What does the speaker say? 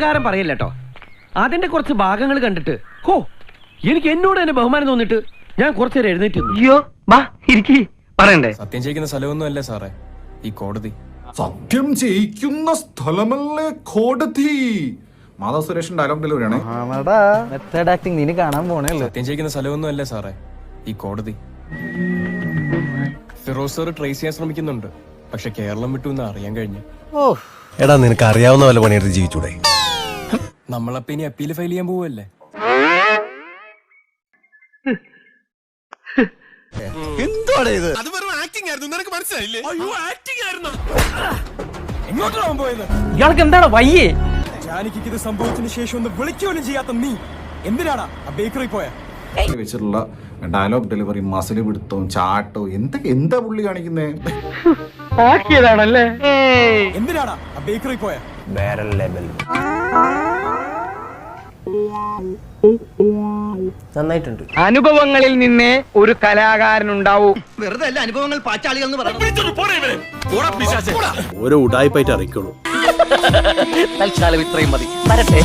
അഹങ്കാരം പറയല്ലോ. അതിന്റെ കുറച്ച് ഭാഗങ്ങൾ കണ്ടിട്ട് ഹോ എനിക്ക് എന്നോട് തന്നെ ബഹുമാനം തോന്നിട്ട് ഞാൻ കുറച്ചേരം എഴുന്നേറ്റ്. അയ്യോ ബാ ഇരിക്കി പറയണ്ടേ. സത്യം ചെയ്യിക്കുന്ന സ്ഥലമൊന്നും അല്ലേ സാറേ ഈ കോടതി. സത്യം ചെയ്യിക്കുന്ന സ്ഥലമല്ലേ കോടതി. മാധവ് സുരേഷൻ ഡയലോഗ് ഡെലിവറിയാണ്. മെത്തേഡ് ആക്ടിങ് നീ കാണാൻ പോണേ. സത്യം ചെയ്യിക്കുന്ന സ്ഥലമൊന്നും അല്ലേ സാറേ ഈ കോടതി. ഫിറോസ് സാർ ട്രേസ് ചെയ്യാൻ ശ്രമിക്കുന്നുണ്ട്, പക്ഷെ കേരളം വിട്ടു എന്ന് അറിയാൻ കഴിഞ്ഞു. എടാ നിനക്ക് അറിയാവുന്ന പോലെ പണിയെടുത്ത് ജീവിച്ചൂടെ? നമ്മളപ്പ ഇനി അപ്പീൽ ഫയൽ ചെയ്യാൻ പോവല്ലേ. എന്താണ് ഇത്? അത് വെറും ആക്ടിംഗ് ആയിരുന്നു, നിനക്ക് മനസ്സിലായില്ലേ? എങ്ങോട്ടാണ് പോയത്? ഇയാൾക്ക് എന്താണ് വയ്യേ? ജാനകിക്ക് ഇത് സംഭവിച്ചതിന് ശേഷം ഒന്ന് വിളിക്കുകയും ചെയ്യാത്ത നീ എന്തിനാടാ ആ ബേക്കറി പോയ? വെച്ചിട്ടുള്ള ഡയലോഗ് ഡെലിവറി, മസിൽ പിടുത്തവും ചാട്ടവും എന്താ പുള്ളി കാണിക്കുന്നേ? ആക്കിയതാണല്ലേ. എന്തിനാടാ ആ ബേക്കറി പോയ? വേറെ ലെവൽ. നന്നായിട്ടുണ്ട്. അനുഭവങ്ങളിൽ നിന്നേ ഒരു കലാകാരനുണ്ടാവും. വെറുതെ അല്ല അനുഭവങ്ങൾ പാച്ചാളികൾ എന്ന് പറഞ്ഞു. ഓരോ ഉടായ്പായിട്ട് അറിയിക്കുള്ളൂ. തൽക്കാലം ഇത്രയും മതി. വരട്ടെ.